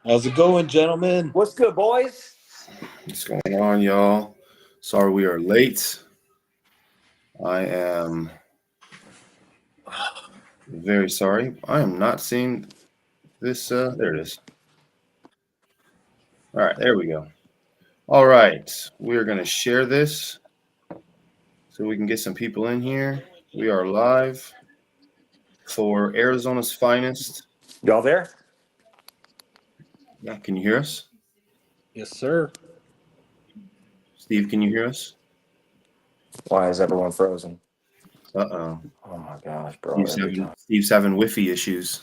How's it going, gentlemen? What's good, boys? What's going on, y'all? Sorry we are late. I am very sorry. I am not seeing this. There it is. All right, there we go. All right, we are going to share this so we can get some people in here. We are live for Arizona's finest. Y'all there? Yeah, can you hear us? Yes, sir. Steve, can you hear us? Why is everyone frozen? Uh-oh. Oh my gosh, bro. Steve's having Wi-Fi issues.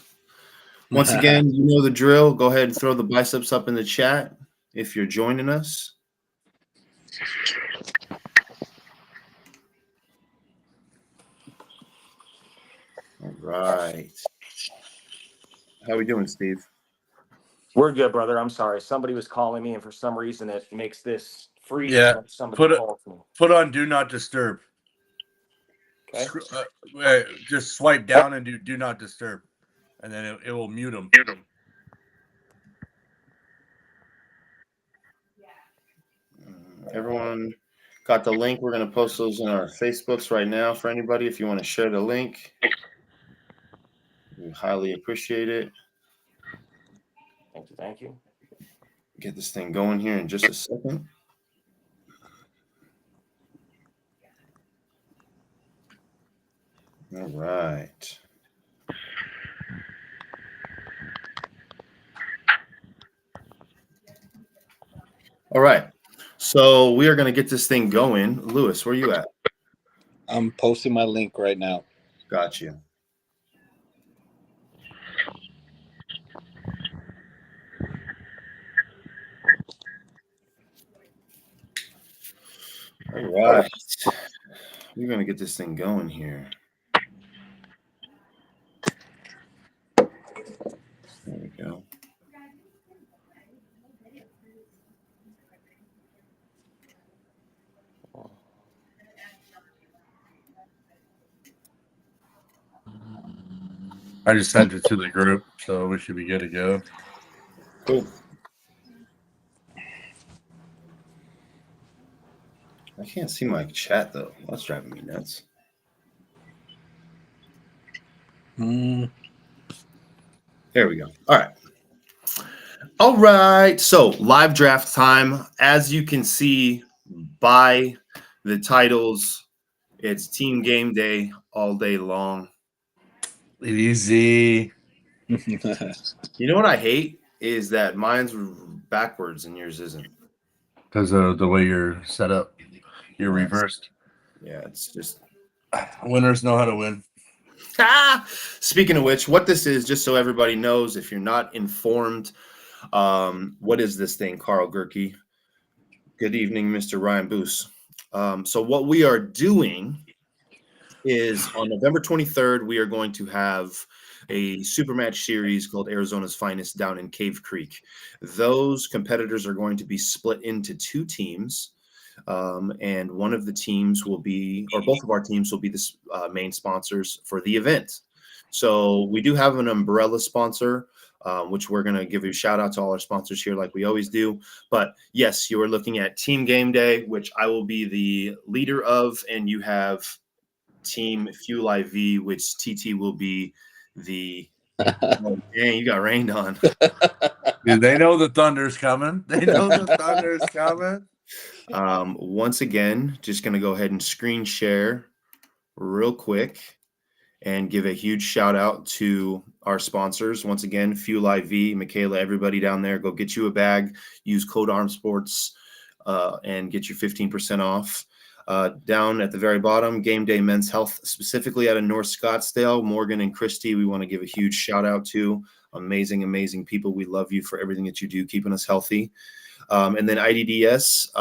Once again, you know the drill. Go ahead and throw the biceps up in the chat if you're joining us. All right. How we doing, Steve? We're good, brother. I'm sorry. Somebody was calling me, and for some reason, it makes this free. Yeah. When somebody calls me. Put on Do Not Disturb. Okay. Just swipe down and do Not Disturb, and then it will mute them. Everyone got the link. We're going to post those in our Facebooks right now for anybody. If you want to share the link, we highly appreciate it. Thank you. Thank you. Get this thing going here in just a second. All right. All right. So we are going to get this thing going. Lewis, where you at? I'm posting my link right now. Got you. All right. We're going to get this thing going here. There we go. I just sent it to the group, so we should be good to go. Cool. I can't see my chat, though. That's driving me nuts. There we go. All right. All right. So live draft time. As you can see by the titles, it's team game day all day long. Easy. You know what I hate is that mine's backwards and yours isn't. Because of the way you're set up. You're reversed. Yeah, it's just Winners know how to win. Speaking of which, what this is, just so everybody knows, if you're not informed, what is this thing, Carl Gerke? Good evening, Mr. Ryan Boos. So what we are doing is on November 23rd, we are going to have a super match series called Arizona's Finest down in Cave Creek. Those competitors are going to be split into two teams. And one of the teams will be, or both of our teams will be the main sponsors for the event. So we do have an umbrella sponsor, which we're going to give a shout out to all our sponsors here like we always do. But yes, you are looking at Team Game Day, which I will be the leader of, and you have Team Fuel IV, which TT will be the oh, dang, you got rained on. Dude, they know the thunder's coming. They know the thunder's coming. Once again, just going to go ahead and screen share real quick and give a huge shout out to our sponsors. Once again, Fuel IV, Michaela, everybody down there, go get you a bag, use code Armsports and get you 15% off. Down at the very bottom, Game Day Men's Health, specifically out of North Scottsdale, Morgan and Christy, we want to give a huge shout out to. Amazing, amazing people. We love you for everything that you do, keeping us healthy. And then IDDS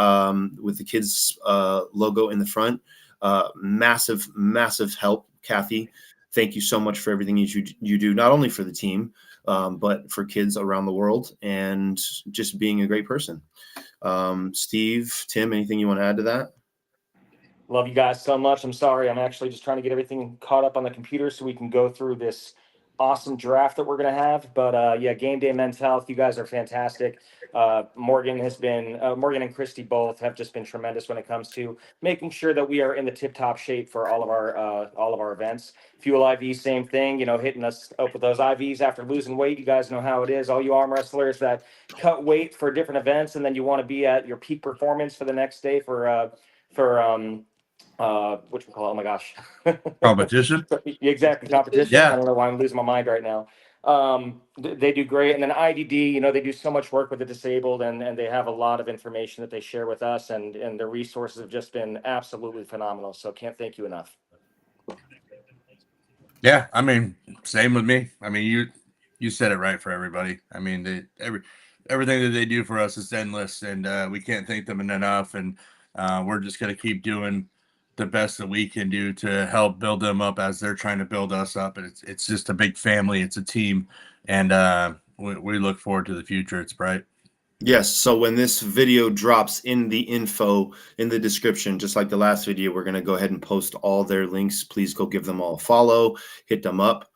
with the kids logo in the front. Massive, massive help, Kathy. Thank you so much for everything you do, not only for the team, but for kids around the world and just being a great person. Steve, Tim, anything you want to add to that? Love you guys so much. I'm sorry. I'm actually just trying to get everything caught up on the computer so we can go through this awesome draft that we're going to have. But yeah, Game Day Men's Health, you guys are fantastic. Morgan and Christy both have just been tremendous when it comes to making sure that we are in the tip-top shape for all of our events. Fuel IV, same thing, hitting us up with those IVs after losing weight. You guys know how it is. All you arm wrestlers that cut weight for different events, and then you want to be at your peak performance for the next day for which we call it, oh my gosh. Competition. Exactly, competition. Yeah. I don't know why I'm losing my mind right now. They do great. And then IDD, they do so much work with the disabled, and they have a lot of information that they share with us, and their resources have just been absolutely phenomenal. So can't thank you enough. Yeah, I mean, same with me. I mean, you said it right for everybody. I mean, everything that they do for us is endless, and we can't thank them enough. And we're just gonna keep doing the best that we can do to help build them up as they're trying to build us up. And it's just a big family. It's a team, and we look forward to the future. It's bright. Yes. So when this video drops in the info in the description, just like the last video, we're going to go ahead and post all their links. Please go give them all a follow, hit them up.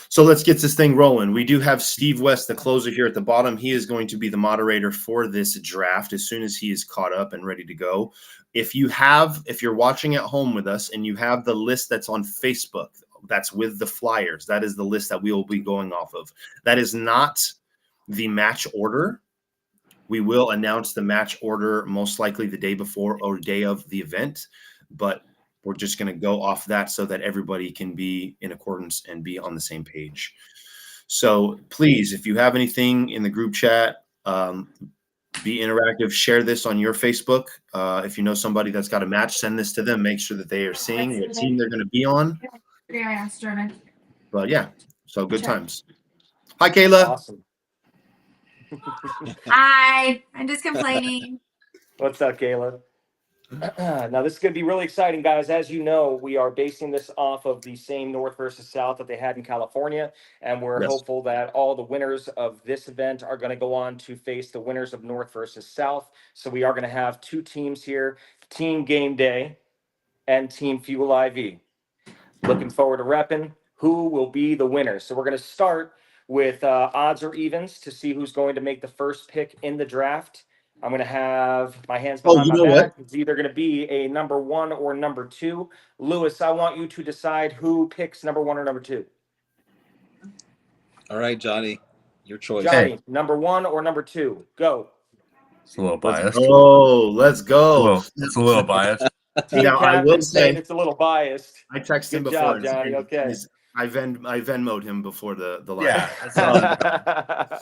So let's get this thing rolling. We do have Steve West, the closer, here at the bottom. He is going to be the moderator for this draft as soon as he is caught up and ready to go. If you're watching at home with us and you have the list that's on Facebook, that's with the flyers, that is the list that we will be going off of. That is not the match order. We will announce the match order most likely the day before or day of the event, but we're just going to go off that so that everybody can be in accordance and be on the same page. So please, if you have anything in the group chat, be interactive, share this on your Facebook. If you know somebody that's got a match, send this to them. Make sure that they are seeing what team they're going to be on. But yeah, so good times. Hi, Kayla. Awesome. Hi, I'm just complaining. What's up, Kayla? Now, this is going to be really exciting, guys. As you know, we are basing this off of the same North versus South that they had in California, and we're Yes. hopeful that all the winners of this event are going to go on to face the winners of North versus South. So we are going to have two teams here, Team Game Day and Team Fuel IV. Looking forward to repping who will be the winner. So we're going to start with odds or evens to see who's going to make the first pick in the draft. I'm going to have my hands behind my back. It's either going to be a number 1 or number 2. Lewis, I want you to decide who picks number 1 or number 2. All right, Johnny, your choice. Johnny, number 1 or number 2? Go. It's a little biased. Oh, let's go. It's a little biased. Team Now, I will captain said say, it's a little biased. I texted him Good before. job, Johnny. Okay. I Venmo'd him before the line. Yeah. So I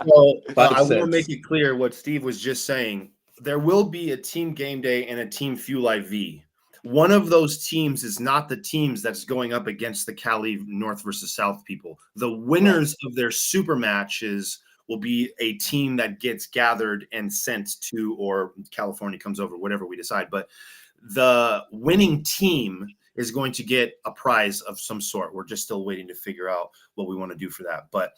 5 want to cents. make it clear what Steve was just saying. There will be a Team Game Day and a Team Fuel IV. One of those teams is not the teams that's going up against the Cali North versus South people. The winners of their super matches will be a team that gets gathered and sent to, or California comes over, whatever we decide. But the winning team is going to get a prize of some sort. We're just still waiting to figure out what we want to do for that. But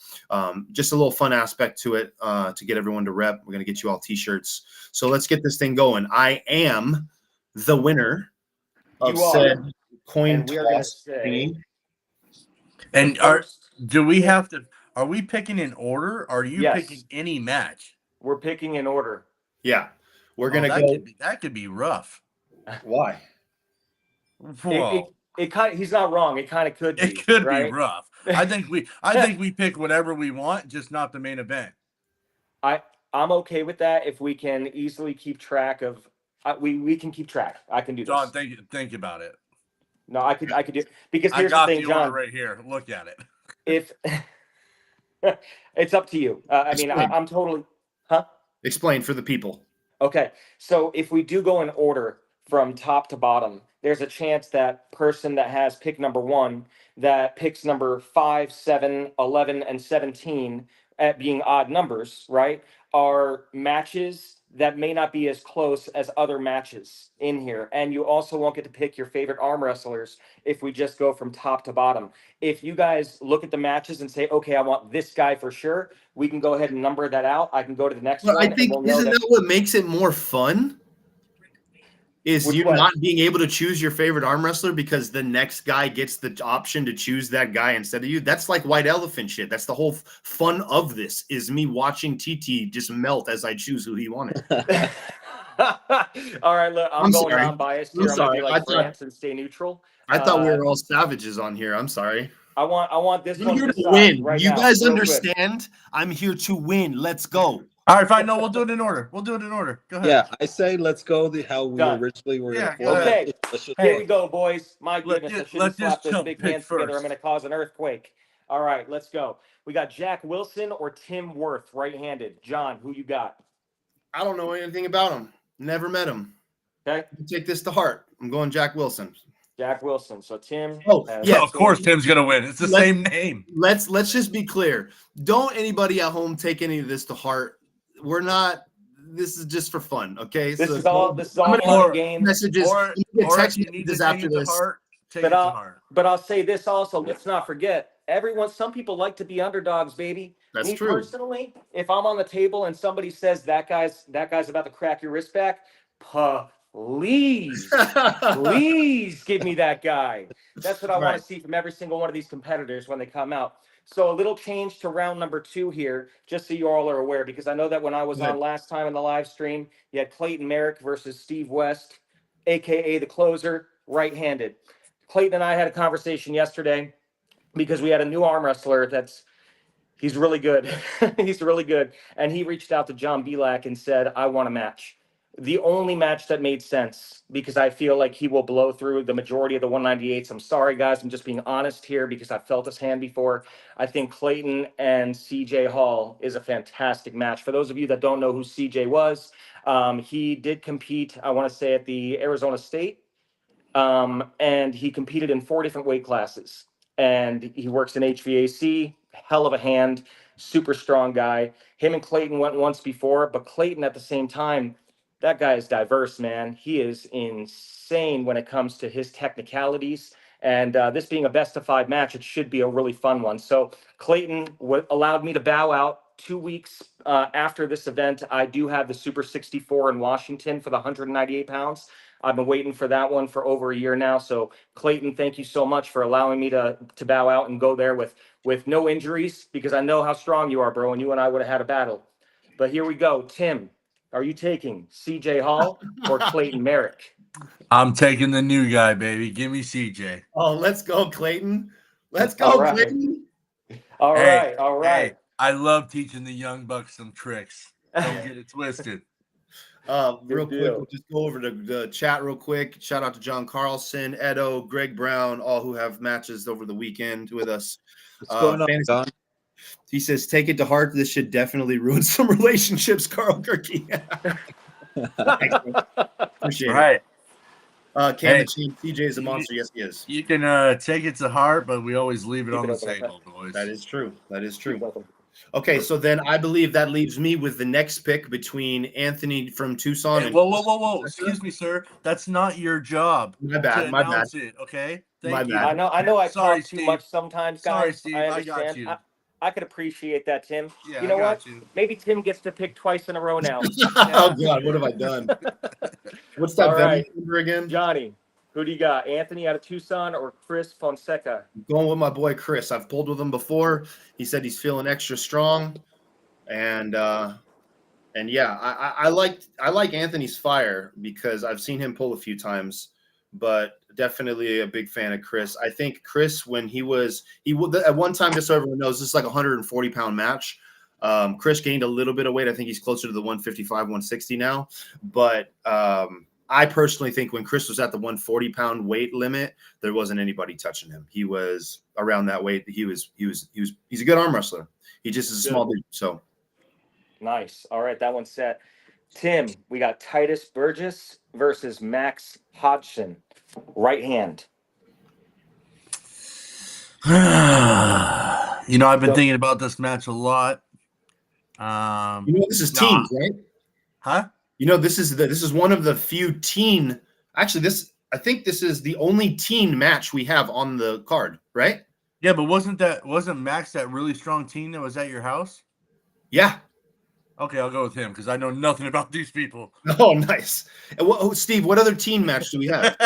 just a little fun aspect to it to get everyone to rep. We're going to get you all T-shirts. So let's get this thing going. I am the winner of said coin toss thingy. And do we have to? Are we picking in order? Or are you picking any match? We're picking in order. Yeah, we're gonna go. That could be rough. Why? It kind of, he's not wrong. It kind of could be. It could right? be rough. I think we pick whatever we want, just not the main event. I'm okay with that if we can easily keep track of. We can keep track. I can do this. John, think about it. No, I could do because I here's got the thing, John. right here. Look at it. If it's up to you. I mean, I'm totally. Huh? Explain for the people. Okay, so if we do go in order from top to bottom, there's a chance that person that has pick number 1 that picks number 5, 7, 11, and 17 at being odd numbers, right, are matches that may not be as close as other matches in here. And you also won't get to pick your favorite arm wrestlers if we just go from top to bottom. If you guys look at the matches and say, okay, I want this guy for sure, we can go ahead and number that out. I can go to the next one. I think, isn't that what makes it more fun? is Which you one? not being able to choose your favorite arm wrestler because the next guy gets the option to choose that guy instead of you. That's like white elephant shit. That's the whole fun of this, is me watching TT just melt as I choose who he wanted. All right, look, I'm going sorry. non-biased I'm here. I'm going to sorry. be like France and stay neutral. I thought we were all savages on here. I'm sorry. I want this I'm one here to to decide win. right You now. guys real quick. understand? I'm here to win. Let's go. All right, fine. No, we'll do it in order. Go ahead. Yeah, I say let's go how we Done. originally were going Yeah, to go format. Okay, it. Let's just here Hey, we go, boys. My goodness, I let shouldn't this slap those chump big pick hands together. I'm first. going to cause an earthquake. All right, let's go. We got Jack Wilson or Tim Worth, right-handed. John, who you got? I don't know anything about him. Never met him. Okay, Take this to heart. I'm going Jack Wilson. Jack Wilson. So Tim. Oh, has yeah. Of course, Tim. Tim's gonna win. It's the same name. Let's just be clear. Don't anybody at home take any of this to heart. We're not. This is just for fun, okay? This So is all fun Or- and games. messages. Or Text if you need to messages take after it to this. heart, take But it to heart. But I'll say this also. Let's not forget. Some people like to be underdogs, baby. That's Me true. personally, if I'm on the table and somebody says that guy's about to crack your wrist back, please, please give me that guy. That's what I want Right. to see from every single one of these competitors when they come out. So a little change to round number 2 here, just so you all are aware, because I know that when I was Good. on last time in the live stream, you had Clayton Merrick versus Steve West, aka the closer, right-handed. Clayton and I had a conversation yesterday because we had a new arm wrestler he's really good. He's really good. And he reached out to John Belak and said, I want a match. The only match that made sense, because I feel like he will blow through the majority of the 198s. I'm sorry, guys. I'm just being honest here because I felt his hand before. I think Clayton and CJ Hall is a fantastic match. For those of you that don't know who CJ was, he did compete, I want to say, at the Arizona State. And he competed in 4 different weight classes. And he works in HVAC, hell of a hand, super strong guy. Him and Clayton went once before, but Clayton at the same time, that guy is diverse, man. He is insane when it comes to his technicalities. And this being a best of 5 match, it should be a really fun one. So Clayton allowed me to bow out 2 weeks after this event. I do have the Super 64 in Washington for the 198 pounds. I've been waiting for that one for over a year now. So Clayton, thank you so much for allowing me to bow out and go there with no injuries, because I know how strong you are, bro, and you and I would have had a battle. But here we go. Tim, are you taking CJ Hall or Clayton Merrick? I'm taking the new guy, baby. Give me CJ. Oh, let's go, Clayton. Let's go, All right. Clayton. All Hey, right. Hey, I love teaching the young bucks some tricks. Don't get it twisted. Real quick, we'll just go over to the chat real quick. Shout out to John Carlson, Edo, Greg Brown, all who have matches over the weekend with us. What's going on, Fantasy- Don? He says, take it to heart. This should definitely ruin some relationships, Carl Gerke. Appreciate Right. it. Hey. CJ is a monster. Yes, he is. You can take it to heart, but we always leave it Keep on it the open, table, boys. That is true. That is You're true. welcome. Okay, so then I believe that leaves me with the next pick between Anthony from Tucson Hey, and whoa. Excuse me, sir. That's not your job My bad, to my bad. announce it, okay? My Thank you. bad. I know I Sorry, talk too Steve. much sometimes, guys. Sorry, Steve. I I got understand. you. I could appreciate that, Tim. Yeah, You know I got what? you. Maybe Tim gets to pick twice in a row now. Oh God, what have I done? What's that All right. Venmo number again? Johnny, who do you got? Anthony out of Tucson or Chris Fonseca? Going with my boy Chris. I've pulled with him before. He said he's feeling extra strong, and yeah, I like Anthony's fire because I've seen him pull a few times, but definitely a big fan of Chris. I think Chris, when he at one time, just so everyone knows, this is like a 140-pound match. Chris gained a little bit of weight. I think he's closer to the 155, 160 now. But I personally think when Chris was at the 140-pound weight limit, there wasn't anybody touching him. He was around that weight. He's a good arm wrestler. He just is a small dude. So Nice. All right, that one's set. Tim, we got Titus Burgess versus Max Hodgson. Right hand. I've been thinking about this match a lot. this is teams, right? Huh? This is one of the few teen. Actually, I think this is the only teen match we have on the card, right? Yeah, but wasn't Max that really strong team that was at your house? Yeah. Okay, I'll go with him because I know nothing about these people. Oh, nice. And Steve, what other team match do we have?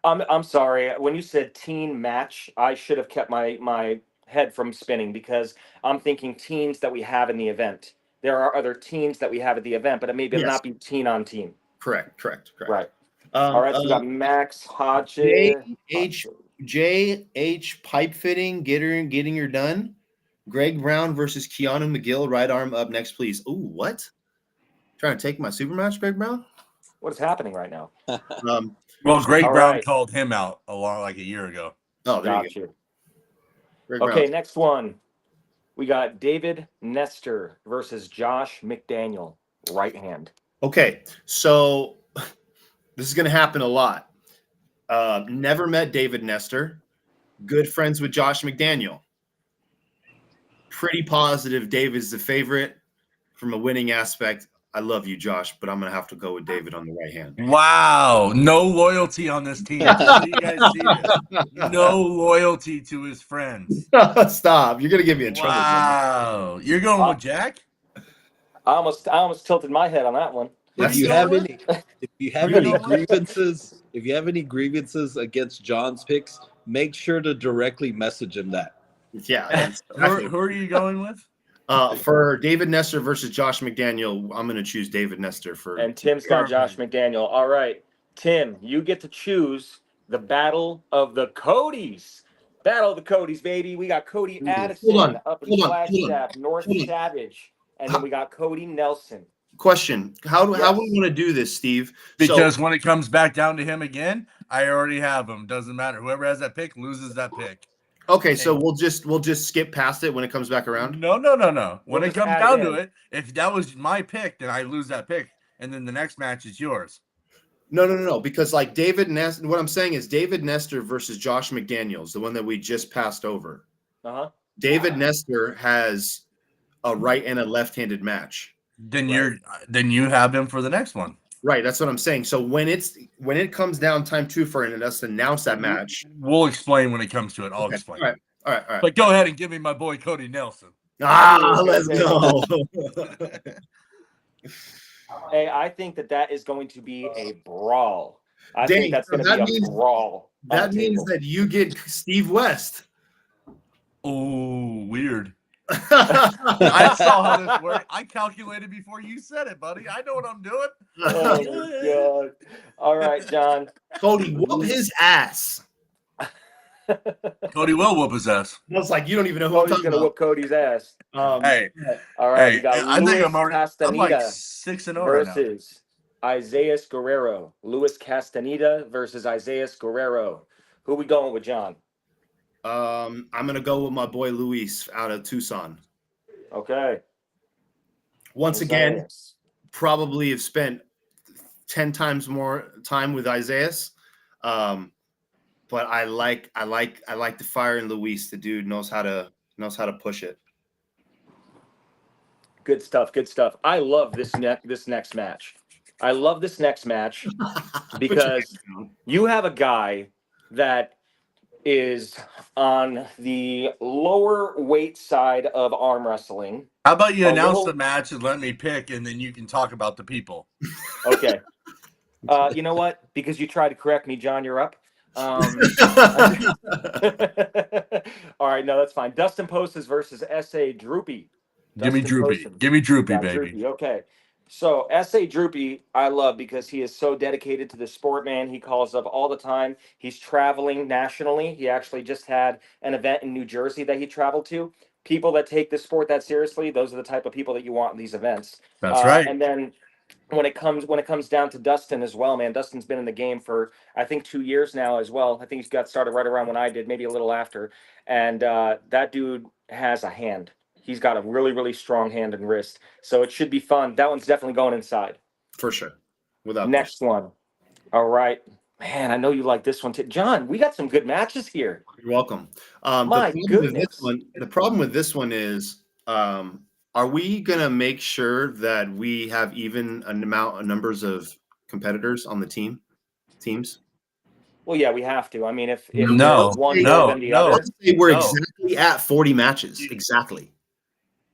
I'm sorry. When you said teen match, I should have kept my head from spinning because I'm thinking teams that we have in the event. There are other teams that we have at the event, but it may Yes. not be teen on team. Correct. Right. All right. So we got Max Hodges. JH pipe fitting, getting her done. Greg Brown versus Keanu McGill. Right arm up next, please. Ooh, what? Trying to take my super match, Greg Brown? What is happening right now? Well, Greg All Brown right. called him out like a year ago. Oh, there Got you you. go. Greg Okay, Brown. next one. We got David Nestor versus Josh McDaniel, right hand. Okay, so this is going to happen a lot. Never met David Nestor. Good friends with Josh McDaniel. Pretty positive David's the favorite from a winning aspect. I love you, Josh, but I'm going to have to go with David on the right hand. Wow. No loyalty on this team. Just so you guys see this. No loyalty to his friends. Stop. You're going to get me in trouble. Wow. You're going with Jack? I almost tilted my head on that one. If you have any grievances against John's picks, make sure to directly message him that. Yeah. Who are you going with? For David Nestor versus Josh McDaniel, I'm going to choose David Nestor for. And Tim's got Josh McDaniel. All right, Tim, you get to choose the Battle of the Codys. Battle of the Codys, baby. We got Cody Addison up in Flagstaff, North Savage, and then we got Cody Nelson. Question: How do we want to do this, Steve? Because when it comes back down to him again, I already have him. Doesn't matter. Whoever has that pick loses that pick. Okay, so we'll just skip past it when it comes back around. No. When it comes down to it, if that was my pick, then I lose that pick, and then the next match is yours. No. Because like David Nestor, what I'm saying is David Nestor versus Josh McDaniels, the one that we just passed over. David Nestor has a right and a left-handed match. Then you have him for the next one. Right, that's what I'm saying. So when it comes down time two for us to announce that match, we'll explain when it comes to it. I'll explain. All right. But go ahead and give me my boy Cody Nelson. Let's go. Hey, I think that is going to be a brawl. I think that's going to be a brawl. That means that you get Steve West. Oh, weird. I saw how this worked. I calculated before you said it, buddy. I know what I'm doing. Oh my God. All right, John. Cody, whoop his ass. Cody will whoop his ass. I was like, you don't even know who I'm talking going to whoop Cody's ass. Hey. All right. Hey, we got I think I'm like Castaneda 6-0 versus Isaiah Guerrero. Luis Castaneda versus Isaiah Guerrero. Who we going with, John? I'm going to go with my boy Luis out of Tucson. Okay. Once again, probably have spent 10 times more time with Isaiah. But I like the fire in Luis. The dude knows how to push it. Good stuff. I love this next match. I love this next match because you have a guy that is on the lower weight side of arm wrestling. How about you announce the match and let me pick, and then you can talk about the people. Okay. You know what? Because you tried to correct me, John, you're up. All right, no, that's fine. Dustin Postes versus S.A. Droopy. Give me Droopy, baby. Droopy. Okay. So S.A. Droopy, I love because he is so dedicated to the sport, man. He calls up all the time. He's traveling nationally. He actually just had an event in New Jersey that he traveled to. People that take the sport that seriously, those are the type of people that you want in these events. That's right. And then when it comes down to Dustin as well, man, Dustin's been in the game for I think 2 years now as well. I think he's got started right around when I did, maybe a little after. And that dude has a hand. He's got a really, really strong hand and wrist. So it should be fun. That one's definitely going inside. For sure. Without Next one. All right. Man, I know you like this one too. John, we got some good matches here. You're welcome. The problem with this one is, are we going to make sure that we have even numbers of competitors on the teams? Well, yeah, we have to. I mean, if we're exactly at 40 matches. Exactly.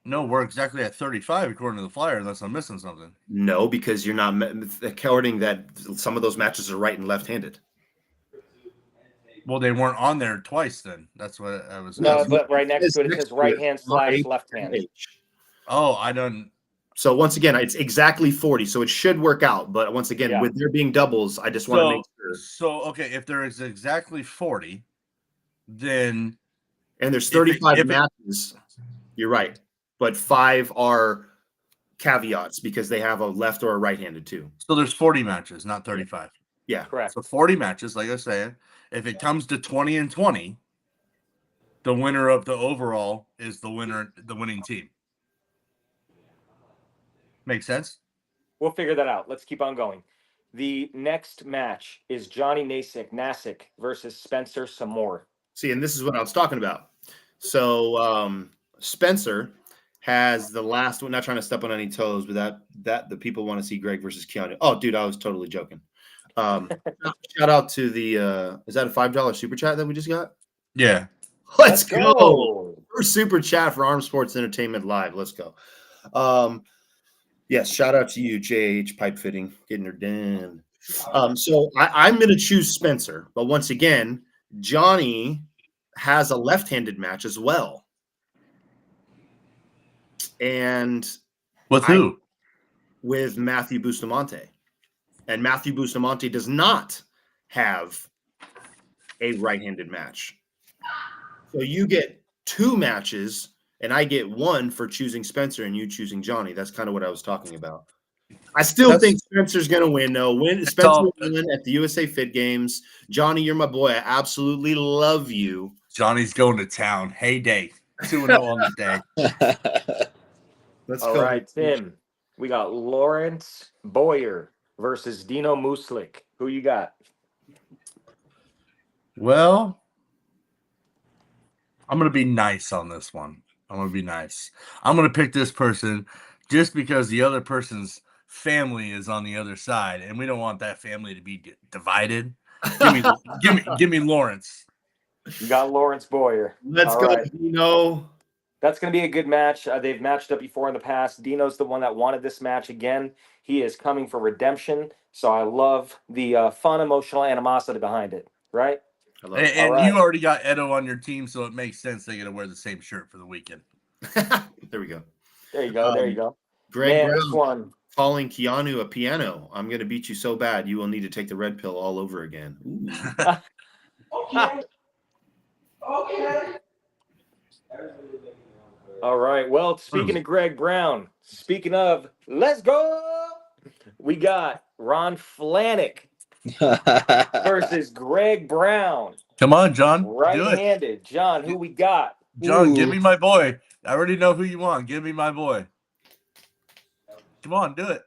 No, we're exactly at 35 according to the flyer, unless I'm missing something. No, because you're not according that some of those matches are right and left-handed. Well, they weren't on there twice then. That's what I was. No, asking. but right next to it, it says right hand / left hand. Oh, I don't. So once again, it's exactly 40, so it should work out. But once again, Yeah. with there being doubles, I just want to make sure. So okay, if there is exactly 40, then And there's 35 matches. You're right, but 5 are caveats because they have a left or a right-handed too. so there's 40 matches, not 35. Yeah, Correct. So 40 matches, like I said. If it comes to 20 and 20, the winner of the overall is the winning team. Make sense? We'll figure that out. Let's keep on going. The next match is Johnny Nasick versus Spencer Samore. See, and this is what I was talking about. So Spencer has the last one. Not trying to step on any toes, but that the people want to see Greg versus Keanu. Oh, dude, I was totally joking. Shout out to the is that a $5 super chat that we just got? Yeah. Let's go. First super chat for Armsports Entertainment Live. Let's go. Yes, shout out to you, JH Pipe Fitting, getting her done. So I'm going to choose Spencer, but once again, Johnny has a left-handed match as well. And with who? With Matthew Bustamante. And Matthew Bustamante does not have a right-handed match. So you get 2 matches, and I get 1 for choosing Spencer and you choosing Johnny. That's kind of what I was talking about. I still think Spencer's going to win, though. Spencer won at the USA Fit Games. Johnny, you're my boy. I absolutely love you. Johnny's going to town. Heyday. 2-0 on the day. Let's All go. right, Tim. We got Lawrence Boyer versus Dino Muslik. Who you got? Well, I'm going to be nice on this one. I'm going to be nice. I'm going to pick this person just because the other person's family is on the other side, and we don't want that family to be divided. Give me Lawrence. You got Lawrence Boyer. Let's go, Dino. That's going to be a good match. They've matched up before in the past. Dino's the one that wanted this match again. He is coming for redemption. So I love the fun, emotional animosity behind it. Right? And you already got Edo on your team, so it makes sense they're going to wear the same shirt for the weekend. There we go. There you go. There you go. Greg Brown, this one. Calling Keanu a piano. I'm going to beat you so bad you will need to take the red pill all over again. Okay. All right. Well, speaking of Greg Brown, speaking of, let's go. We got Ron Flanick versus Greg Brown. Come on, John. Right-handed. John, who we got? John, give me my boy. I already know who you want. Give me my boy. Come on, do it.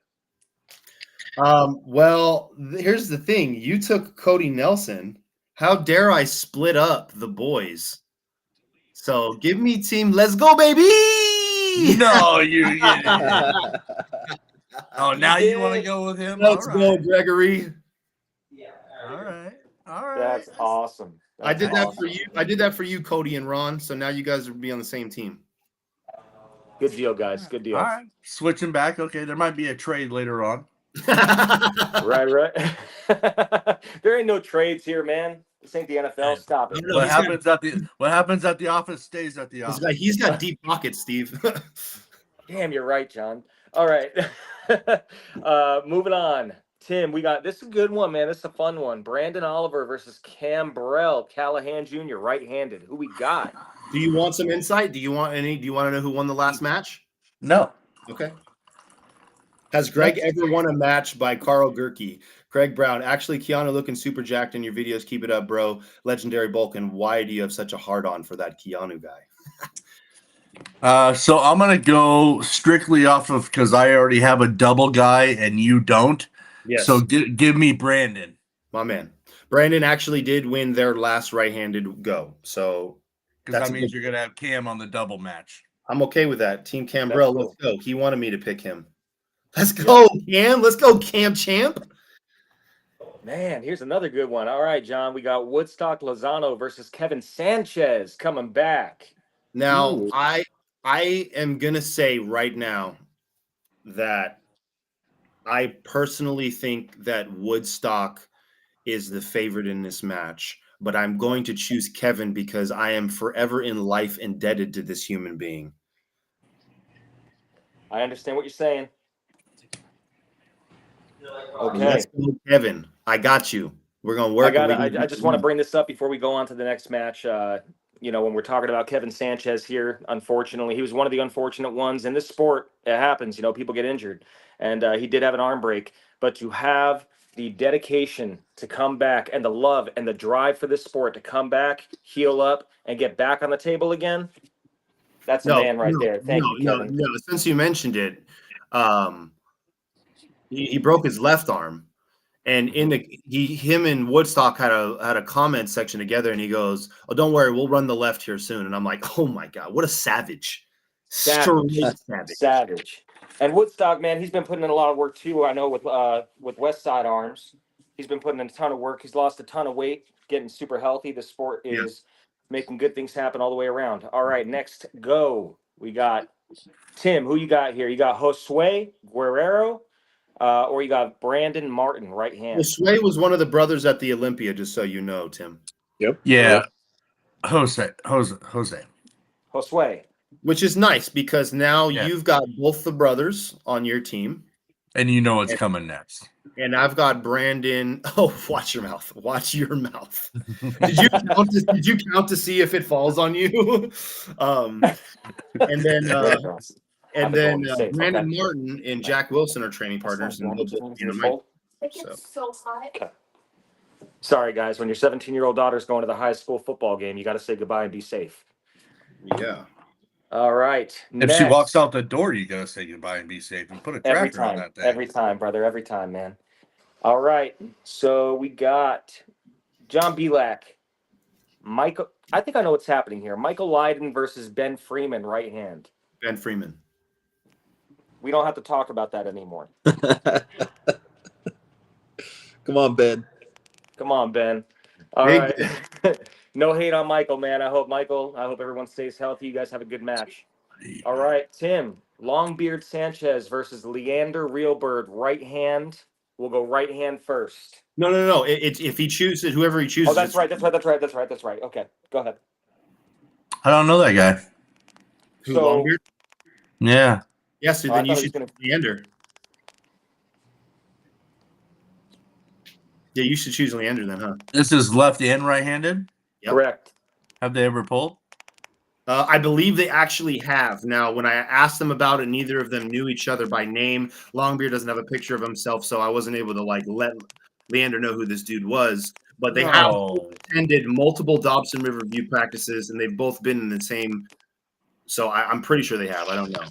Well, here's the thing. You took Cody Nelson. How dare I split up the boys? So give me team. Let's go, baby. No, you. Oh, now you want to go with him? Let's go, Gregory. All right. That's awesome. I did that for you. I did that for you, Cody and Ron. So now you guys will be on the same team. Good deal, guys. Good deal. All right. Switching back. Okay, there might be a trade later on. Right. There ain't no trades here, man. This ain't the NFL. Stop it. What happens at the office stays at the office. He's got deep pockets, Steve. Damn, you're right, John. All right. Moving on. Tim, we got this is a good one, man. This is a fun one. Brandon Oliver versus Cam Burrell, Callahan Jr., right-handed. Who we got? Do you want some insight? Do you want to know who won the last match? No. Okay. Has Greg ever won a match by Carl Gerke? Greg Brown. Actually, Keanu looking super jacked in your videos. Keep it up, bro. Legendary Bulkin. Why do you have such a hard-on for that Keanu guy? So I'm going to go strictly off of because I already have a double guy and you don't. Yes. So give me Brandon. My man. Brandon actually did win their last right-handed go. So because that means you're going to have Cam on the double match. I'm okay with that. Team Cam Burrell, let's go. He wanted me to pick him. Let's go, Cam. Let's go, Cam Champ. Man, here's another good one. All right, John, we got Woodstock Lozano versus Kevin Sanchez coming back. Now, I am going to say right now that I personally think that Woodstock is the favorite in this match, but I'm going to choose Kevin because I am forever in life indebted to this human being. I understand what you're saying. Okay. Let's go, Kevin. I got you. We're going to work. I just want to bring this up before we go on to the next match. When we're talking about Kevin Sanchez here, unfortunately, he was one of the unfortunate ones in this sport. It happens, people get injured, and he did have an arm break. But to have the dedication to come back and the love and the drive for this sport to come back, heal up, and get back on the table again, that's a man right there. Thank you, Kevin. No. Since you mentioned it, he broke his left arm. And him and Woodstock had a comment section together, and he goes, "Oh, don't worry, we'll run the left here soon." And I'm like, "Oh my god, what a savage! Straight Savage. And Woodstock, man, he's been putting in a lot of work too. I know with West Side Arms, he's been putting in a ton of work. He's lost a ton of weight, getting super healthy. The sport is making good things happen all the way around. All right, next go. We got Tim. Who you got here? You got Josue Guerrero. Or you got Brandon Martin, right hand. Well, Sway was one of the brothers at the Olympia, just so you know, Tim. Yep. Yeah. Jose. Josue. Which is nice because now you've got both the brothers on your team. And you know what's coming next. And I've got Brandon. Oh, watch your mouth. Watch your mouth. Did you count to see if it falls on you? And then Brandon Martin and Jack Wilson are training partners. And so hot. Okay. Sorry, guys. When your 17-year-old daughter's going to the high school football game, you got to say goodbye and be safe. Yeah. All right. If she walks out the door, you got to say goodbye and be safe and put a tracker on that thing. Every time, brother. Every time, man. All right. So we got John Belak. Michael. I think I know what's happening here. Michael Lydon versus Ben Freeman, right hand. Ben Freeman. We don't have to talk about that anymore. Come on, Ben. All right. No hate on Michael, man. I hope everyone stays healthy. You guys have a good match. All right, Tim. Longbeard Sanchez versus Leander Realbird, right hand. We'll go right hand first. No. If he chooses, whoever he chooses. Oh, that's right. Okay, go ahead. I don't know that guy. Who, Longbeard? Yeah. Yeah, so then you should choose Leander. Yeah, you should choose Leander then, huh? This is left and right-handed? Yep. Correct. Have they ever pulled? I believe they actually have. Now, when I asked them about it, neither of them knew each other by name. Longbeard doesn't have a picture of himself, so I wasn't able to let Leander know who this dude was. But they have attended multiple Dobson River View practices, and they've both been in the same. So I'm pretty sure they have. I don't know.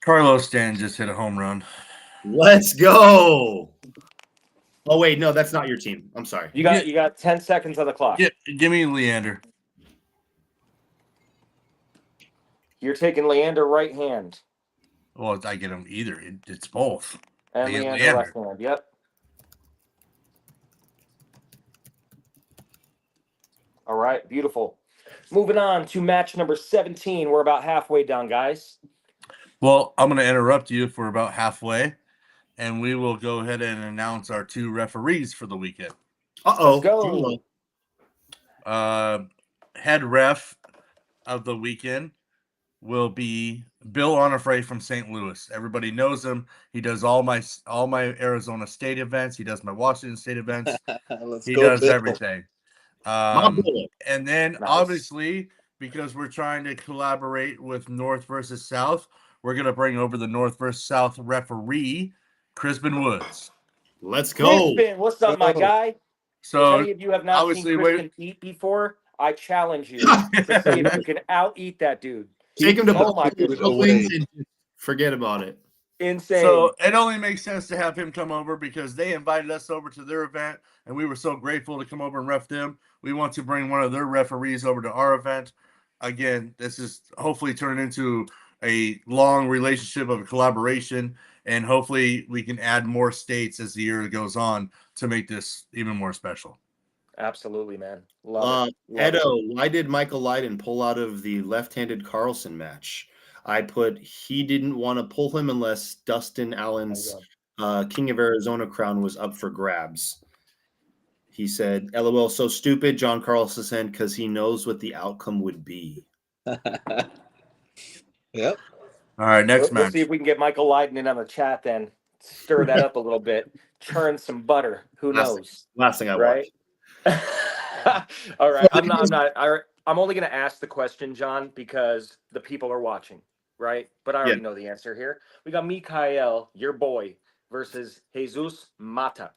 Carlos Stan just hit a home run. Let's go. Oh wait, no, that's not your team. I'm sorry. You got 10 seconds on the clock. Give me Leander. You're taking Leander right hand. Well, I get him either. It's both. And Leander left hand. Yep. All right, beautiful. Moving on to match number 17. We're about halfway done, guys. Well, I'm going to interrupt you for about halfway, and we will go ahead and announce our two referees for the weekend. Let's go. Head ref of the weekend will be Bill Onifray from St. Louis. Everybody knows him. He does all my Arizona State events. He does my Washington State events. He does Bill. Everything. And then obviously, because we're trying to collaborate with North versus South, we're going to bring over the North versus South referee, Crispin Woods. Let's go. Crispin, what's up, my guy? So, if any of you have not seen Crispin eat before, I challenge you to see if you can out-eat that dude. Take him to forget about it. Insane. So it only makes sense to have him come over because they invited us over to their event, and we were so grateful to come over and ref them. We want to bring one of their referees over to our event. Again, this is hopefully turn into a long relationship of collaboration, and hopefully we can add more states as the year goes on to make this even more special. Absolutely, man. Love it. Love it. Edo, why did Michael Leiden pull out of the left-handed Carlson match? I put he didn't want to pull him unless Dustin Allen's King of Arizona crown was up for grabs. He said, LOL, so stupid, John Carlson said, because he knows what the outcome would be. Yep. All right, next We'll match. see if we can get Michael Leiden in on the chat then. Stir that up a little bit. Churn some butter. Who knows? Last thing I Right? watched. All right. I'm only going to ask the question, John, because the people are watching, right? But I already know the answer here. We got Mikael, your boy, versus Jesus Mata.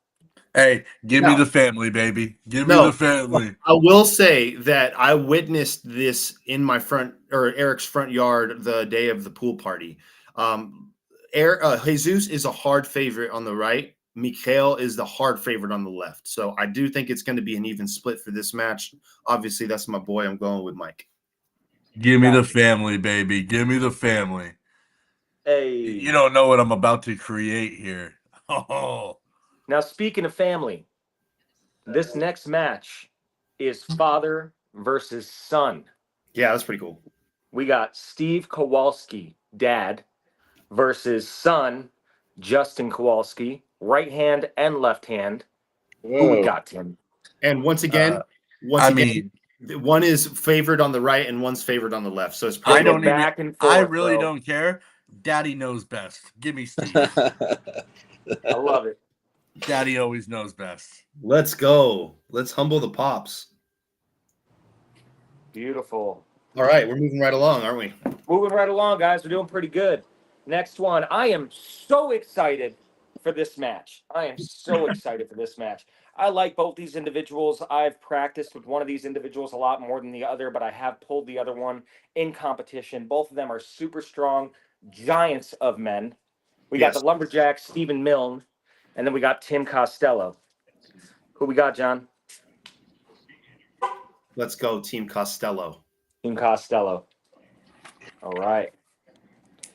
Hey, give me the family, baby. Give me No. the family. I will say that I witnessed this in my Eric's front yard the day of the pool party. Jesus is a hard favorite on the right. Mikhail is the hard favorite on the left. So I do think it's going to be an even split for this match. Obviously, that's my boy. I'm going with Mike. Give me the family, baby. Give me the family. Hey. You don't know what I'm about to create here. Oh. Now, speaking of family, this next match is father versus son. Yeah, that's pretty cool. We got Steve Kowalski, dad, versus son, Justin Kowalski, right hand and left hand. Who we got, Tim? And once again, one is favored on the right and one's favored on the left. So it's I probably don't I really don't care. Daddy knows best. Give me Steve. I love it. Daddy always knows best. Let's go. Let's humble the pops. Beautiful. All right, we're moving right along, aren't we? Moving right along, guys. We're doing pretty good. Next one. I am so excited for this match. I am so excited for this match. I like both these individuals. I've practiced with one of these individuals a lot more than the other, but I have pulled the other one in competition. Both of them are super strong giants of men. We got the lumberjack, Stephen Milne, and then we got Tim Costello. Who we got, John? Let's go, Team Costello. Team Costello. All right.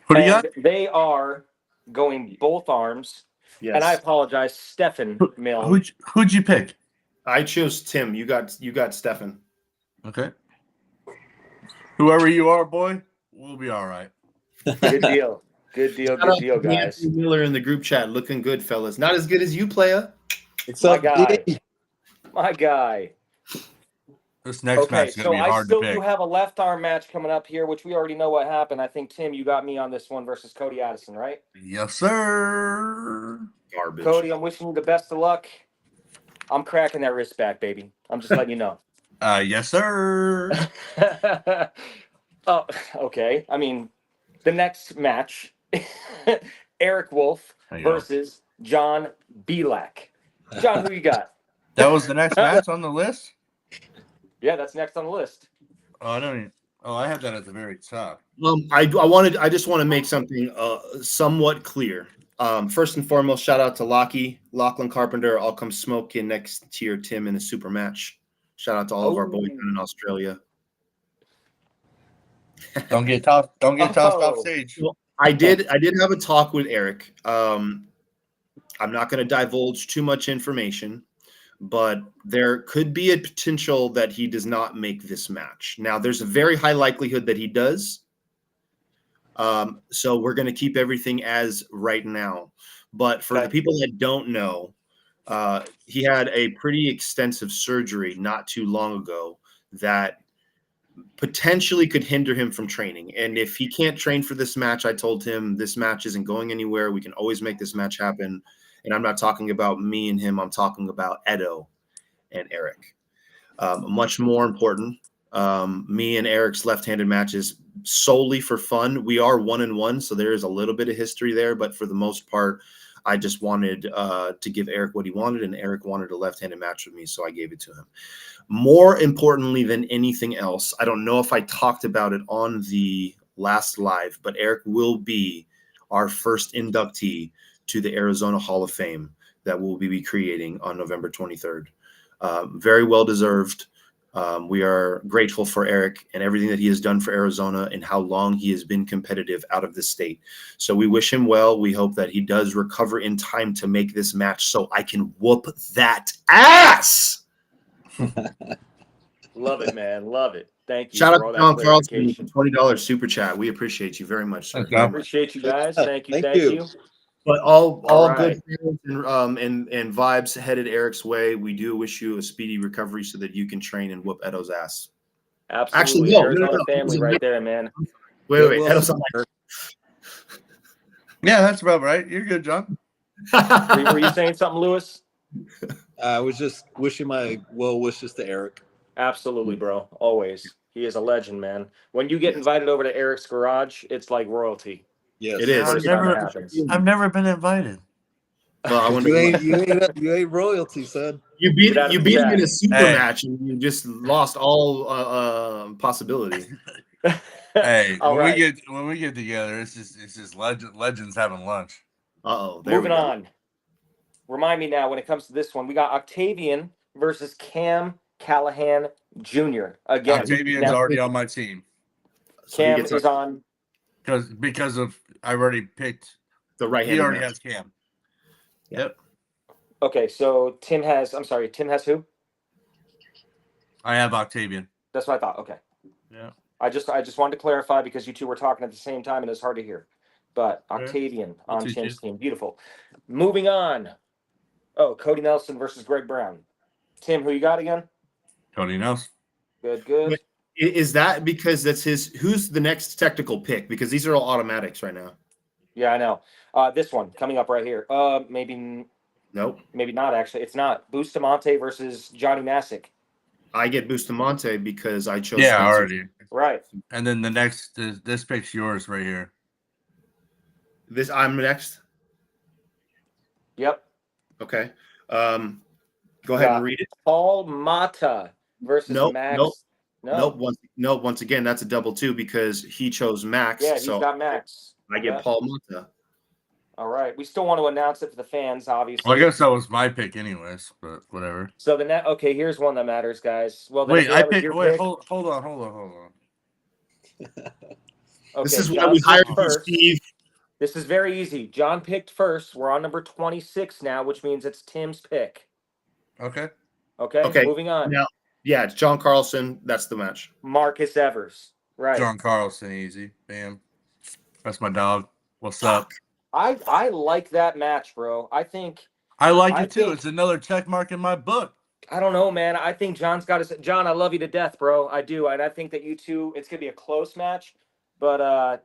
Who do you got? They are going both arms. Yes. And I apologize, Stephen Milne. Who'd you pick? I chose Tim. You got Stefan. Okay. Whoever you are, boy, we'll be all right. Good deal. Good deal, good deal, guys. Nancy Miller in the group chat, looking good, fellas. Not as good as you, playa. My guy. My guy. This next match is going to be hard to pick. I still do have a left arm match coming up here, which we already know what happened. I think, Tim, you got me on this one versus Cody Addison, right? Yes, sir. Garbage. Cody, I'm wishing you the best of luck. I'm cracking that wrist back, baby. I'm just letting you know. Yes, sir. Oh, okay. I mean, the next match, Eric Wolf versus John Belak. John, who you got? That was the next match on the list? Yeah, that's next on the list. Oh, I don't even. Oh, I have that at the very top. I just want to make something somewhat clear. First and foremost, shout out to Lachlan Carpenter. I'll come smoke in next to your Tim in a super match. Shout out to all of our boys in Australia. Don't get tossed off stage. Well, I did have a talk with Eric. I'm not going to divulge too much information, but there could be a potential that he does not make this match. Now, there's a very high likelihood that he does. So we're going to keep everything as right now. But for the people that don't know, he had a pretty extensive surgery not too long ago that potentially could hinder him from training. And if he can't train for this match, I told him this match isn't going anywhere. We can always make this match happen. And I'm not talking about me and him. I'm talking about Edo and Eric. Much more important, me and Eric's left-handed matches solely for fun. We are 1-1, so there is a little bit of history there. But for the most part, I just wanted to give Eric what he wanted, and Eric wanted a left-handed match with me, so I gave it to him. More importantly than anything else, I don't know if I talked about it on the last live, but Eric will be our first inductee to the Arizona Hall of Fame that we'll be creating on November 23rd. Very well deserved. We are grateful for Eric and everything that he has done for Arizona and how long he has been competitive out of the state. So we wish him well. We hope that he does recover in time to make this match so I can whoop that ass. Love it, man. Love it. Thank you Shout out for all to that John Carlson clarification. with $20 super chat. We appreciate you very much, sir. Thanks, Very John. much. Appreciate you guys. Thank you. Thank Thank you. you. But all right. good feelings and vibes headed Eric's way. We do wish you a speedy recovery so that you can train and whoop Edo's ass. Absolutely. no, Arizona no. family right there, man. Wait. Well, Edo's not Yeah, that's about right. You're good, John. Were you saying something, Lewis? I was just wishing my well wishes to Eric. Absolutely, bro. Always. He is a legend, man. When you get invited over to Eric's garage, it's like royalty. Yes, It is. First I've time never- it happens. I've never been invited. Well, I wonder You ain't royalty, son. you beat Put that in him the in chat. a super Hey. match and you just lost all possibility. Hey, All right. when we get together, it's just legends having lunch. Uh-oh. Moving on. Remind me now when it comes to this one. We got Octavian versus Cam Callahan Jr. Again. Octavian's now, already on my team Cam is on. because of I already picked. the right He hand. already has Cam. Yep. Okay, so Tim has who? I have Octavian. That's what I thought. Okay. Yeah. I just wanted to clarify because you two were talking at the same time and it's hard to hear. But Okay. Octavian I'll on teach Tim's you. team. Beautiful. Moving on. Oh, Cody Nelson versus Greg Brown. Tim, who you got again? Cody Nelson. Good. Is that because that's his? Who's the next technical pick? Because these are all automatics right now. Yeah, I know. This one coming up right here. Maybe Nope. not actually. It's not. Bustamante versus Johnny Masick. I get Bustamante because I chose. Yeah, Spencer. already. Right. And then the next, this pick's yours right here. I'm next. Yep. Okay. Go ahead and read it. Paul Mata versus Max. Once again, that's a double two because he chose Max. Yeah, he's got Max. I get Paul Mata. All right. We still want to announce it for the fans, obviously. Well, I guess that was my pick anyways, but whatever. So okay, here's one that matters, guys. Well, then Wait, I picked. Wait, hold on. Okay, This is John why we hired you, first. Steve. This is very easy. John picked first. We're on number 26 now, which means it's Tim's pick. Okay. Okay. Moving on. Now, yeah, it's John Carlson. That's the match. Marcus Evers. Right. John Carlson, easy. Bam. That's my dog. What's up? I like that match, bro. I like it too. It's another check mark in my book. I don't know, man. I think John's got his. John, I love you to death, bro. I do, and I think that you two. It's gonna be a close match, but I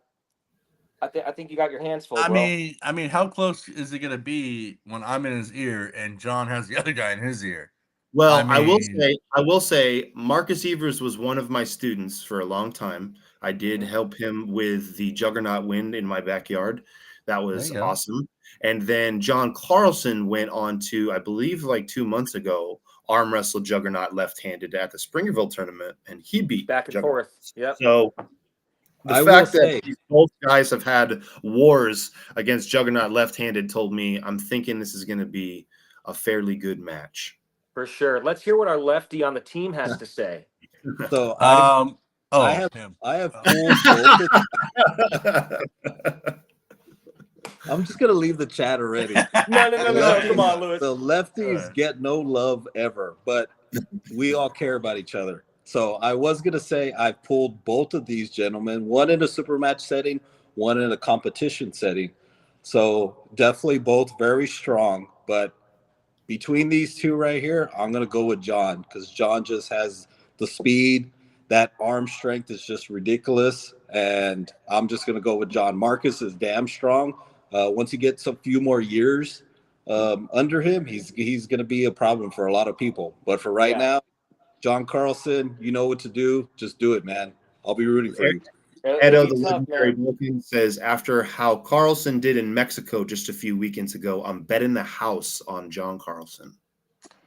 think you got your hands full, bro. I mean, how close is it gonna be when I'm in his ear and John has the other guy in his ear? Well, I will say, Marcus Evers was one of my students for a long time. I did help him with the Juggernaut win in my backyard. That was awesome. And then John Carlson went on to, I believe, like 2 months ago, arm wrestle Juggernaut left-handed at the Springerville tournament, and he beat back and Juggernaut. forth. Yep. So the fact that both guys have had wars against Juggernaut left-handed told me I'm thinking this is going to be a fairly good match. For sure. Let's hear what our lefty on the team has to say. So I have pulled I'm just gonna leave the chat already. No. Come on, Lewis. The lefties get no love ever, but we all care about each other. So I was gonna say I pulled both of these gentlemen, one in a super match setting, one in a competition setting. So definitely both very strong, but between these two right here, I'm gonna go with John because John just has the speed. That arm strength is just ridiculous, and I'm just gonna go with John. Marcus is damn strong. Once he gets a few more years under him, he's gonna be a problem for a lot of people. But for right now, John Carlson, you know what to do. Just do it, man. I'll be rooting for you. Edo, the legendary Wilkin, says, after how Carlson did in Mexico just a few weekends ago, I'm betting the house on John Carlson.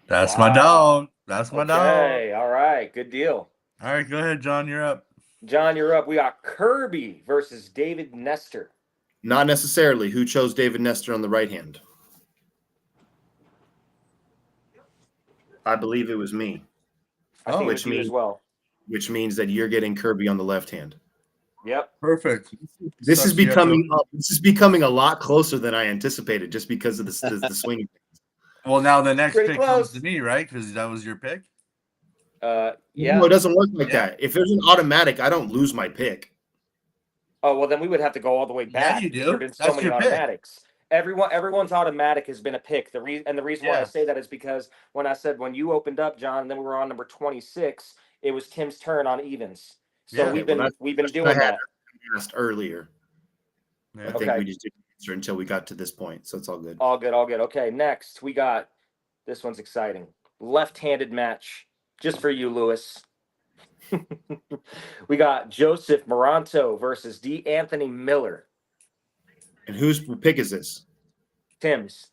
That's my dog. That's my dog. Okay, all right. Good deal. All right, go ahead, John. You're up. John, you're up. We got Kirby versus David Nestor. Not necessarily. Who chose David Nestor on the right hand? I believe it was me. I think it was you as well. Which means that you're getting Kirby on the left hand. Yep. Perfect. This is becoming a lot closer than I anticipated, just because of the swinging. Well, now the next Pretty pick close. comes to me, right? Because that was your pick. Yeah. No, it doesn't work like Yeah. that. If there's an automatic, I don't lose my pick. Oh, well, then we would have to go all the way Yeah, back you because there do. have been so That's many your pick. automatics. Everyone's automatic has been a pick. The reason why I Yeah. say that is because when you opened up, John, and then we were on number 26, it was Tim's turn on evens. So Yeah. Okay, well, we've been I doing had that. asked earlier. Yeah. I think Okay. we just didn't answer until we got to this point, so it's all good. All good, all good. Okay, next we got this one's exciting. Left-handed match just for you, Lewis. We got Joseph Moranto versus D. Anthony Miller. And whose pick is this? Tim's.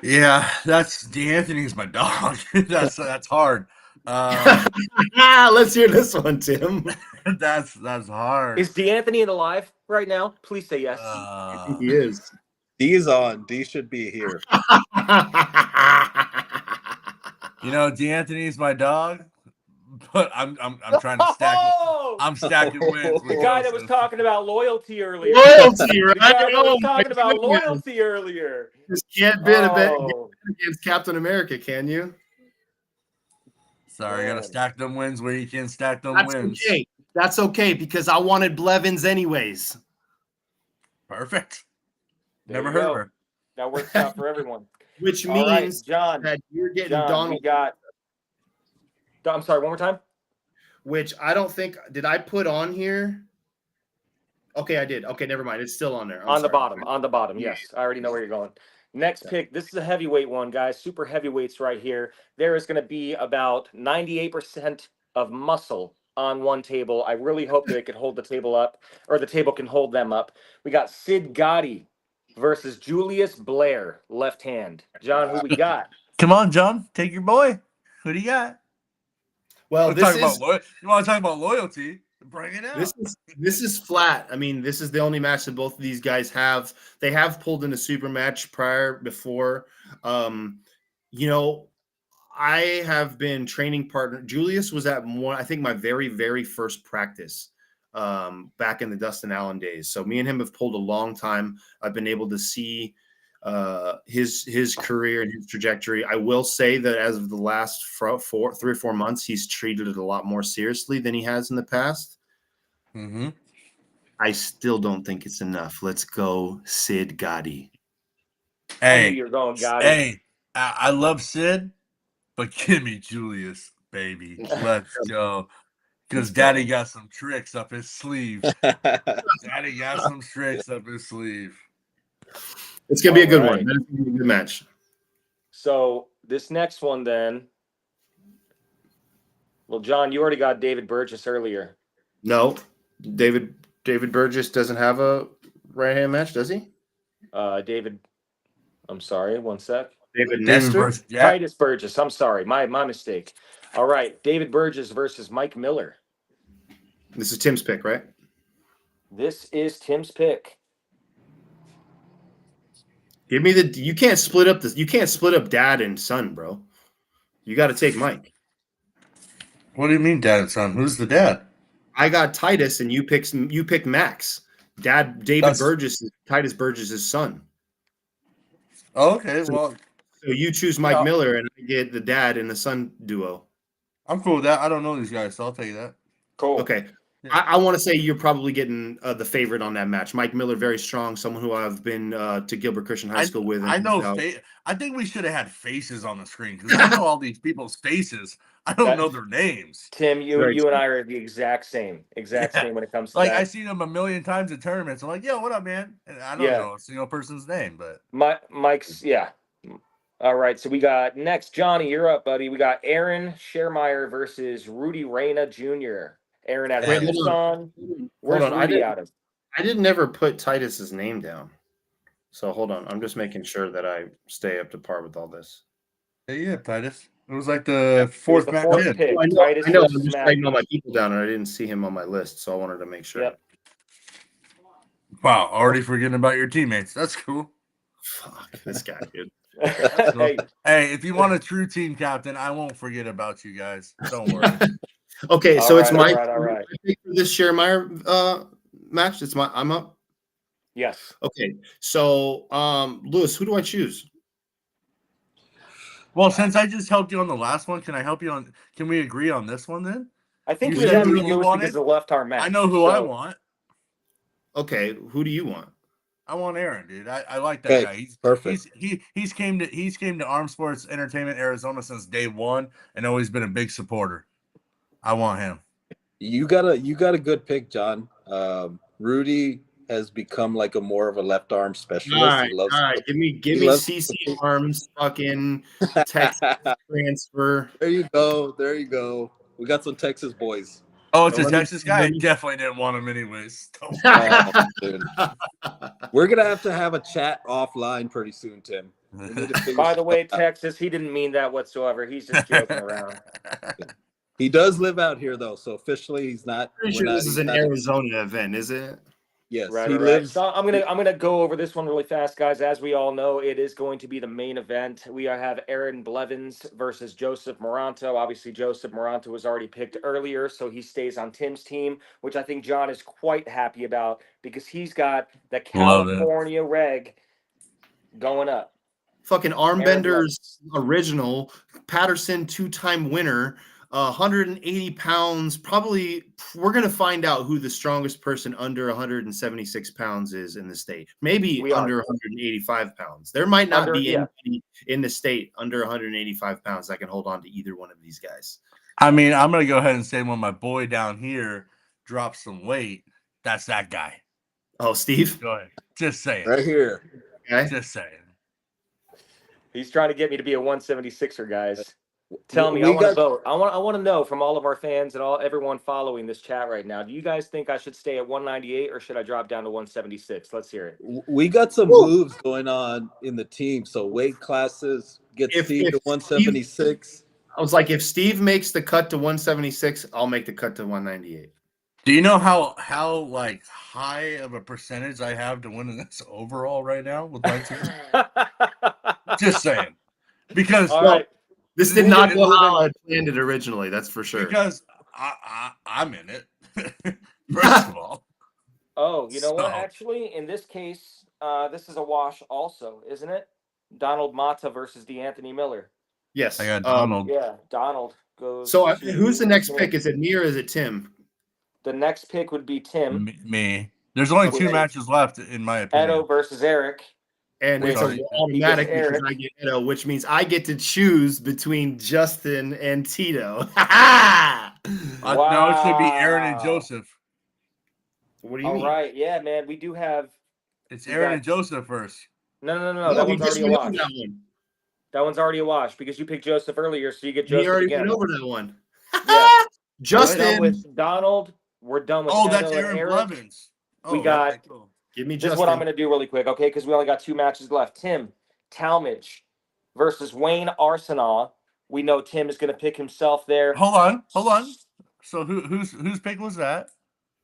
Yeah, that's D'Anthony's my dog. that's hard. Let's hear this one, Tim. That's hard. Is D'Anthony alive right now? Please say yes. I think he is. D's on. D should be here. You know, D'Anthony's my dog, but I'm trying to stack. Oh! I'm stacking wins The with guy that was Joseph. talking about loyalty earlier. Loyalty, right? The guy that was Oh, my talking about goodness. loyalty earlier. This can't be a bet Oh, against Captain America, can you? Sorry, I gotta Man. stack them wins where you can stack them That's wins. okay. That's okay because I wanted Blevins anyways. Perfect. There Never you heard go. of her. That works out for everyone. Which All right, means John. that you're getting John, Donald. we got. I'm sorry. One more time. Which I don't think did I put on here? Okay, I did. Okay, never mind. It's still on there. I'm On the sorry. bottom. On the bottom. Yeah. Yes, I already know where you're going. Next pick. This is a heavyweight one, guys. Super heavyweights right here. There is going to be about 98% of muscle on one table. I really hope they could hold the table up, or the table can hold them up. We got Sid Gotti versus Julius Blair, left hand. John, who we got? Come on, John. Take your boy. Who do you got? Well, You want to talk about loyalty? Bring it out. This is flat. I mean, this is the only match that both of these guys have. They have pulled in a super match before. You know, I have been training partner. Julius was at I think my very, very first practice back in the Dustin Allen days. So me and him have pulled a long time. I've been able to see his career and his trajectory. I will say that as of the last 3 or 4 months, he's treated it a lot more seriously than he has in the past. Mm-hmm. I still don't think it's enough. Let's go, Sid Gotti. I knew Hey, you were going Gotti. hey, I love Sid, but give me Julius, baby. Let's go. Because Daddy got some tricks up his sleeve. Daddy got some tricks up his sleeve. It's going to be a good All one. right. That's going to be a good match. So this next one, then. Well, John, you already got David Burgess earlier. No, David Burgess doesn't have a right-hand match, does he? David, I'm sorry, one sec. David Nestor? Burgess, yeah. Titus Burgess. I'm sorry, my mistake. All right, David Burgess versus Mike Miller. This is Tim's pick, right? This is Tim's pick. Give me you can't split up dad and son, bro. You got to take Mike. What do you mean, dad and son? Who's the dad? I got Titus, and you pick Max. Dad, David Burgess is Titus Burgess' son. Oh, okay, So you choose Mike Miller, and I get the dad and the son duo. I'm cool with that. I don't know these guys, so I'll tell you that. Cool. Okay. I want to say you're probably getting the favorite on that match. Mike Miller, very strong, someone who I've been to Gilbert Christian High School with. I know. I think we should have had faces on the screen because I know all these people's faces. I don't know their names. Tim, you and I are the exact same when it comes to like that. I seen them a million times at tournaments. I'm like, yo, what up, man? And I don't know a single person's name, but Mike's All right, so we got next, Johnny, you're up, buddy. We got Aaron Schermeyer versus Rudy Reyna Jr. Aaron out of Tucson. Where's Rudy out of? I didn't ever put Titus's name down. So hold on. I'm just making sure that I stay up to par with all this. Yeah, Titus. It was like the fourth pick. I know. I'm just writing all my people down, and I didn't see him on my list, so I wanted to make sure. Yep. Wow, already forgetting about your teammates. That's cool. Fuck, this guy, dude. Hey, if you want a true team captain, I won't forget about you guys. Don't worry. Okay, so it's my all right. pick for this Schermeyer match. I'm up. Yes. Okay, so Lewis, who do I choose? Well, since I just helped you on the last one, can I help you on? Can we agree on this one then? I think You he was said asking who you Lewis wanted? because of the left arm match. I know who I so- want. Okay, who do you want? I want Aaron, dude. I like that Okay, guy. perfect. He's came to Armsports Entertainment Arizona since day one and always been a big supporter. I want him. You got a good pick, John. Rudy has become like a more of a left arm specialist. He loves. All right. Give me loves- CC Arms fucking Texas transfer. There you go. There you go. We got some Texas boys. Oh, it's So a let me- Texas guy. I let me- definitely didn't want him anyways. Don't- Oh, dude. We're gonna have to have a chat offline pretty soon, Tim. We need to figure By the way, stuff out. Texas, he didn't mean that whatsoever. He's just joking around. He does live out here though, so officially he's not. Pretty we're sure not- this is he's an not- Arizona event, is it? Yes, Right, he right. lives. So I'm gonna go over this one really fast, guys. As we all know, it is going to be the main event. We have Aaron Blevins versus Joseph Moranto. Obviously, Joseph Moranto was already picked earlier, so he stays on Tim's team, which I think John is quite happy about because he's got the Love it. California reg going up. Fucking Aaron Armbenders Blevins. original, Patterson 2-time winner, 180 pounds. Probably we're gonna find out who the strongest person under 176 pounds is in the state. Maybe We are. under 185 pounds. There might not Under- be yeah. anybody in the state under 185 pounds that can hold on to either one of these guys. I mean, I'm gonna go ahead and say when my boy down here drops some weight, that's that guy. Oh, Steve. Go ahead. Just saying. Right here. Okay. Just saying. He's trying to get me to be a 176er, guys. Tell me, We I want to got- vote. I want to know from all of our fans and everyone following this chat right now. Do you guys think I should stay at 198 or should I drop down to 176? Let's hear it. We got some Woo. moves going on in the team. So weight classes get If- Steve if to 176. I was like, if Steve makes the cut to 176, I'll make the cut to 198. Do you know how like high of a percentage I have to win in this overall right now with my team? Just saying. Because All right. This did Moving- not go moving- how I planned it originally. That's for sure. because I'm in it. First of all. Oh, you know what? So- Actually, in this case, this is a wash also, isn't it? Donald Mata versus DeAnthony Miller. Yes. I got Donald. Yeah, Donald goes. So to who's the next Tim. pick? Is it me or is it Tim? The next pick would be Tim. Me. There's only two Okay. matches left, in my opinion. Edo versus Eric. And it's Sorry. automatic He gets because Eric. I get Edo, which means I get to choose between Justin and Tito. What No, it should be Aaron and Wow. Joseph. do you All mean? right, yeah, man. We do have. It's We Aaron got- and Joseph first. No. No, That we one's just already a went over wash. that one. That one's already a wash because you picked Joseph earlier, so you get We Joseph already again. went over that one. Yeah. We're done Justin, with Donald. We're done with. Oh, Edo that's and Aaron Eric. Blevins. Oh, We got- okay, cool. give me This Justin. is what I'm going to do really quick, okay? Because we only got 2 matches left. Tim Talmadge versus Wayne Arsenal. We know Tim is going to pick himself there. Hold on. So whose pick was that?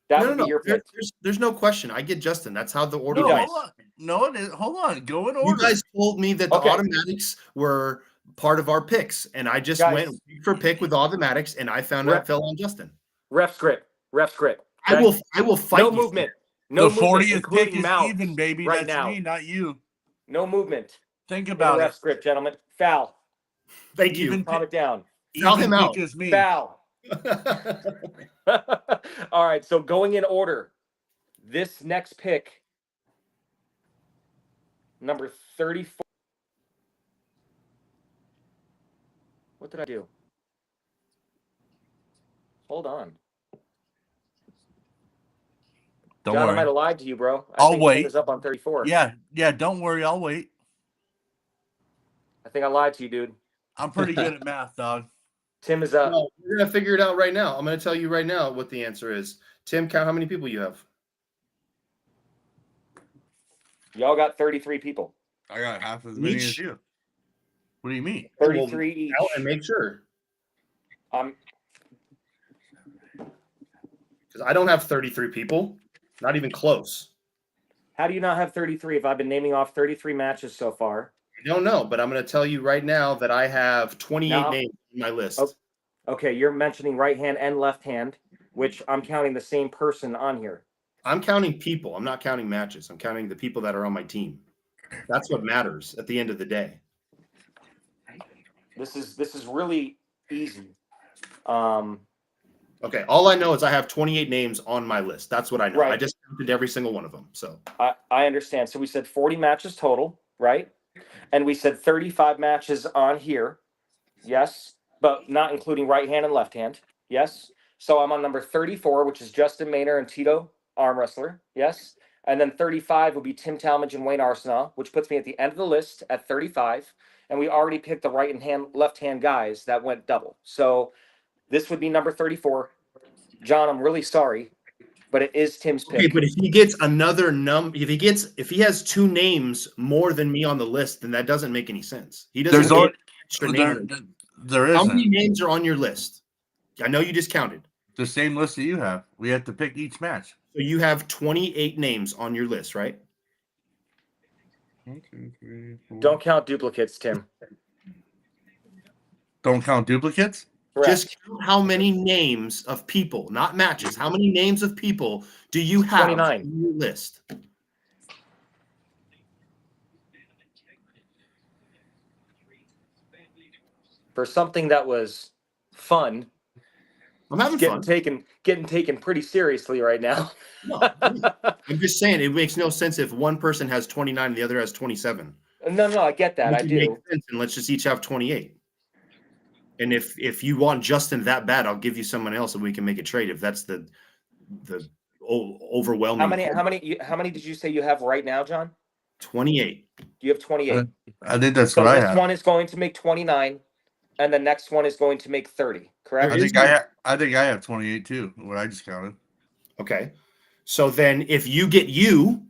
That No, would no, be your no. pick. There's no question. I get Justin. That's how the order No, guys. goes. hold on. No, it is. Hold on. Go in You order. guys told me that the Okay. automatics were part of our picks, and I just Guys. went pick for pick with automatics, and I found out Rep- it fell on Justin. Ref script. Okay? I will fight No you. movement. The No movement, 40th pick including is mouth even, baby. right That's now. me, not you. No movement. Think In the about ref it. script, gentlemen. Foul. Thank you. Even Calm it down. Foul even him out. pick is me. Foul. All right, so going in order, this next pick, number 34. What did I do? Hold on. Don't John, I worry. might have lied to you, bro. I'll think wait. Tim is up on 34. Yeah. Don't worry. I'll wait. I think I lied to you, dude. I'm pretty good at math, dog. Tim is up. No, we're gonna figure it out right now. I'm gonna tell you right now what the answer is. Tim, count how many people you have. Y'all got 33 people. I got half as many Each? as you. What do you mean? 33 each. Out and make sure, Um, because I don't have 33 people. Not even close. how do you not have 33 if I've been naming off 33 matches so far? I don't know, but I'm gonna tell you right now that I have 28 Now- names on my list. Oh. Okay, you're mentioning right hand and left hand, which I'm counting the same person on here. I'm counting people. I'm not counting matches. I'm counting the people that are on my team. That's what matters at the end of the day. This is really easy. Okay, all I know is I have 28 names on my list. That's what I know. I Right. just counted every single one of them. So I understand. So we said 40 matches total, right? And we said 35 matches on here. Yes, but not including right hand and left hand. Yes. So I'm on number 34, which is Justin Maynard and Tito arm wrestler. Yes. And then 35 will be Tim Talmadge and Wayne Arsenault, which puts me at the end of the list at 35. And we already picked the right and left hand guys that went double. So this would be number 34. John, I'm really sorry, but it is Tim's okay, pick. but if he gets another if he has 2 names more than me on the list, then that doesn't make any sense. He doesn't There's get only an extra name. there How many isn't names are on your list? I know you just counted. the same list that you have. We have to pick each match. So you have 28 names on your list, right? 1, 2, 3, 4. Don't count duplicates, Tim. Don't count duplicates. Correct. Just count how many names of people, not matches. How many names of people do you have 29. on your list? For something that was fun, I'm having getting fun. taken pretty seriously right now. No, I'm just saying it makes no sense if one person has 29 and the other has 27. No, I get that. I Make it make do. sense, and let's just each have 28. And if you want Justin that bad, I'll give you someone else and we can make a trade. If that's the overwhelming. How many did you say you have right now, John? 28. You have 28. I think that's So what I this have. one is going to make 29, and the next one is going to make 30. Correct? I think I have 28 too. What I just counted. Okay. So then if you get you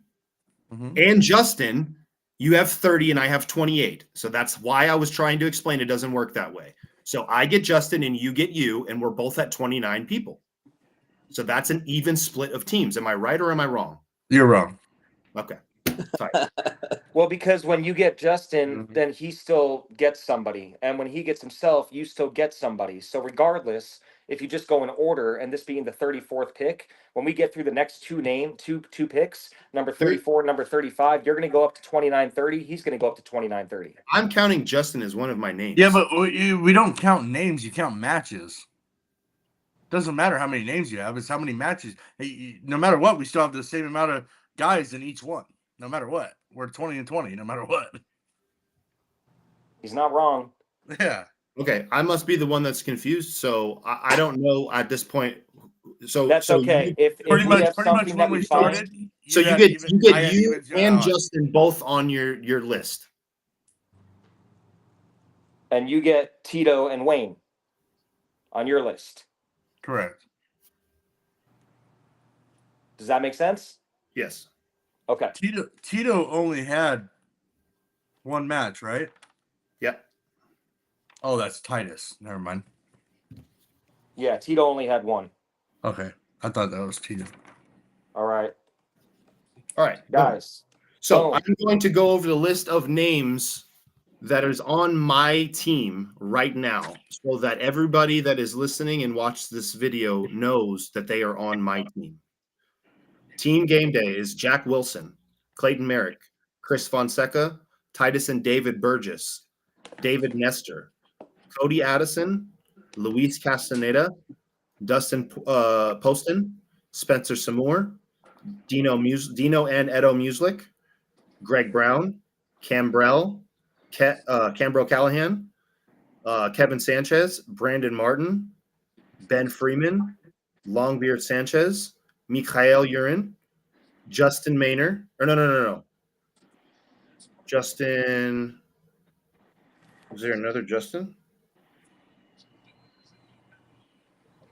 and Justin, you have 30 and I have 28. So that's why I was trying to explain it doesn't work that way. So I get Justin and you get you, and we're both at 29 people. So that's an even split of teams. Am I right or am I wrong? You're wrong. Okay. Sorry. Well, because when you get Justin, then he still gets somebody, and when he gets himself, you still get somebody. So regardless, if you just go in order, and this being the 34th pick, when we get through the next two picks, number 34, number 35, you're going to go up to 29-30. He's going to go up to 29-30. I'm counting Justin as one of my names. Yeah, but we don't count names. You count matches. Doesn't matter how many names you have. It's how many matches. No matter what, we still have the same amount of guys in each one. No matter what. We're 20 and 20, no matter what. He's not wrong. Yeah. Okay, I must be the one that's confused. So I don't know at this point. So That's okay. If Pretty we much have something that when we we find, started. So you get you and Justin both on your list. and you get Tito and Wayne on your list. Correct. Does that make sense? Yes. Okay. Tito only had one match, right? Yep. Oh, that's Titus. Never mind. Yeah, Tito only had one. Okay. I thought that was Tito. All right. All right, guys. So I'm going to go over the list of names that is on my team right now so that everybody that is listening and watch this video knows that they are on my team. Team Game Day is Jack Wilson, Clayton Merrick, Chris Fonseca, Titus and David Burgess, David Nestor, Cody Addison, Luis Castaneda, Dustin Poston, Spencer Samore, Dino and Edo Muslik, Greg Brown, Cambrell Callahan, Kevin Sanchez, Brandon Martin, Ben Freeman, Longbeard Sanchez, Mikhail Urin, Justin Maynard. Or no. Justin. Is there another Justin?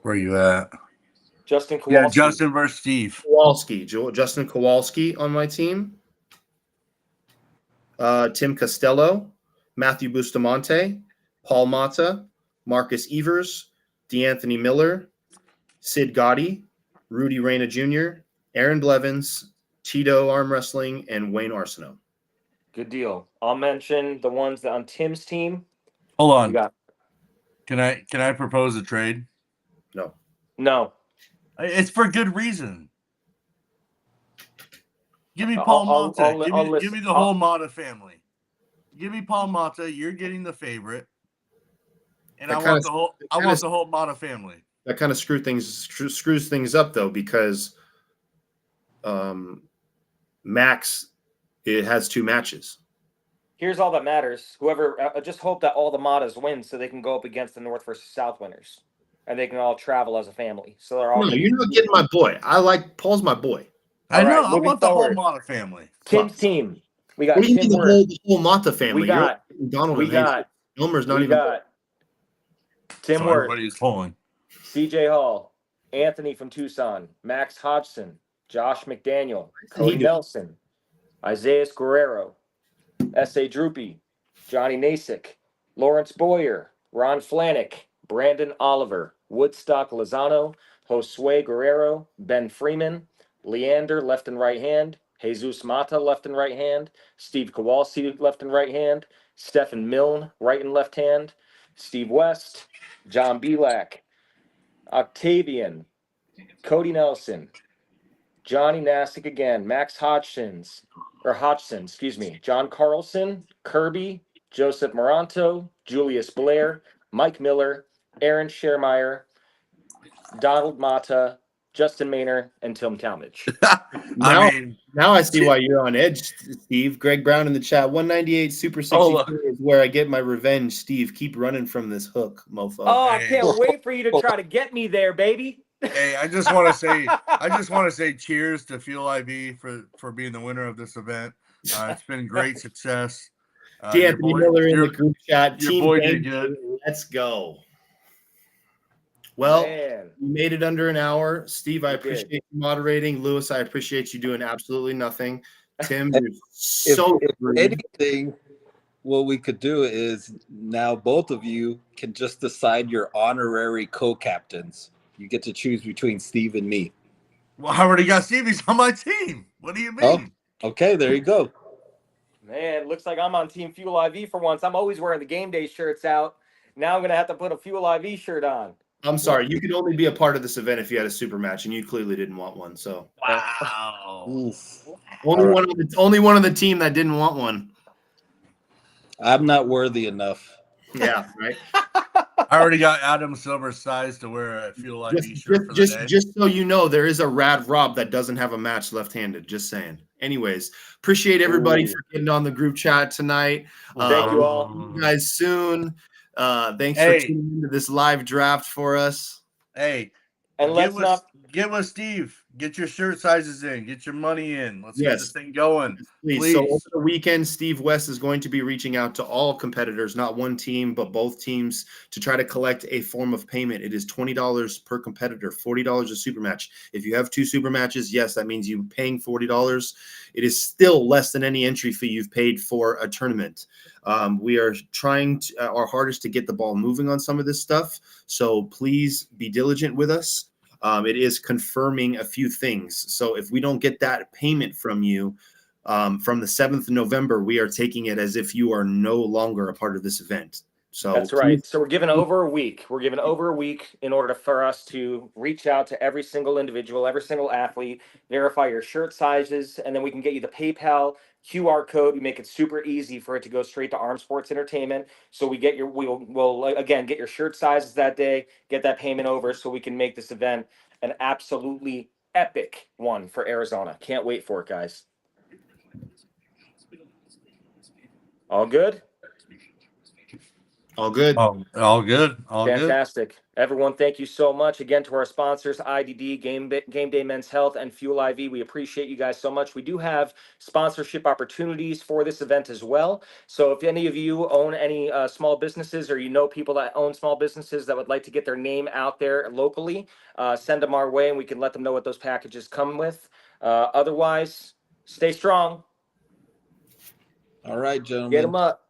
Where are you at? Justin Kowalski. Yeah, Justin versus Steve. Justin Kowalski on my team. Tim Costello, Matthew Bustamante, Paul Mata, Marcus Evers, DeAnthony Miller, Sid Gotti, Rudy Reyna Jr., Aaron Blevins, Tito Arm Wrestling, and Wayne Arsenault. Good deal. I'll mention the ones that on Tim's team. Hold on. You got. Can I propose a trade? No. It's for good reason. Give me Paul Mata. Give me the whole Mata family. Give me Paul Mata. You're getting the favorite. And That I kinda want the whole that I kinda want the whole Mata family. that kind of screws things up though, because Max, it has 2 matches. Here's all that matters. Whoever, just hope that all the Matas win so they can go up against the North versus South winners, and they can all travel as a family. So they're all No, going to you're not getting my boy. Paul's my boy. I All know. right, I moving want the whole forward. Mata family. Tim's team. We got What do you Tim mean Worth. the whole Mata We family? You're got Donald we and Hayes. got Elmer's not we even. got Tim So Worth, everybody's pulling. CJ Hall, Anthony from Tucson, Max Hodgson, Josh McDaniel, Cody do? Nelson, Isaiah Guerrero, S.A. Droopy, Johnny Nasick, Lawrence Boyer, Ron Flanick, Brandon Oliver, Woodstock Lozano, Josue Guerrero, Ben Freeman, Leander left and right hand, Jesus Mata left and right hand, Steve Kowalski left and right hand, Stephen Milne right and left hand, Steve West, John Belak, Octavian, Cody Nelson, Johnny Nasick again, Max Hodgson, excuse me, John Carlson, Kirby, Joseph Moranto, Julius Blair, Mike Miller, Aaron Schermeyer, Donald Mata, Justin Maynor, and Tim Talmadge. Now I see why you're on edge, Steve. Greg Brown in the chat. 198 Super 64 is where I get my revenge, Steve. Keep running from this hook, mofo. Oh, I can't wait for you to try to get me there, baby. Hey, I just want to say cheers to Fuel IV for being the winner of this event. It's been great success. D'Anthony Miller in the group chat. Your Team boy Game did good. Let's go. Well, Man, we made it under an hour. Steve, I We appreciate did. you moderating. Lewis, I appreciate you doing absolutely nothing. Tim, If- you're so rude. Anything, what we could do is now both of you can just decide your honorary co-captains. You get to choose between Steve and me. Well, I already got Stevie's on my team. What do you mean? Oh, okay, there you go. Man, looks like I'm on Team Fuel IV for once. I'm always wearing the game day shirts out. Now I'm going to have to put a Fuel IV shirt on. I'm sorry. You could only be a part of this event if you had a super match, and you clearly didn't want one. So Wow. Oof. only All one on the team that didn't want one. I'm not worthy enough. Yeah, right. I already got Adam Silver's size to wear a Fuel IV shirt for the day. Just so you know, there is a Rad Rob that doesn't have a match left-handed. Just saying. Anyways, appreciate everybody for getting on the group chat tonight. Thank you all. See you guys soon. Thanks for Hey. tuning into this live draft for us. Hey, And let's not. get with Steve. Get your shirt sizes in. Get your money in. Let's get Yes. this thing going. Please. So over the weekend, Steve West is going to be reaching out to all competitors, not one team, but both teams, to try to collect a form of payment. It is $20 per competitor, $40 a super match. If you have 2 super matches, yes, that means you're paying $40. It is still less than any entry fee you've paid for a tournament. We are trying our hardest to get the ball moving on some of this stuff. So please be diligent with us. It is confirming a few things. So if we don't get that payment from you from the 7th of November, we are taking it as if you are no longer a part of this event. So That's right. So we're giving over a week. We're giving over a week in order for us to reach out to every single individual, every single athlete, verify your shirt sizes, and then we can get you the PayPal QR code. We make it super easy for it to go straight to Armsports Entertainment. So we'll again get your shirt sizes that day, get that payment over, so we can make this event an absolutely epic one for Arizona. Can't wait for it, guys. All good? all good. All good. All good. Fantastic. Everyone, thank you so much again to our sponsors, IDD, Game Day Men's Health, and Fuel IV. We appreciate you guys so much. We do have sponsorship opportunities for this event as well. So if any of you own any small businesses, or you know people that own small businesses that would like to get their name out there locally, send them our way and we can let them know what those packages come with. Otherwise, stay strong. All right, gentlemen. Get them up.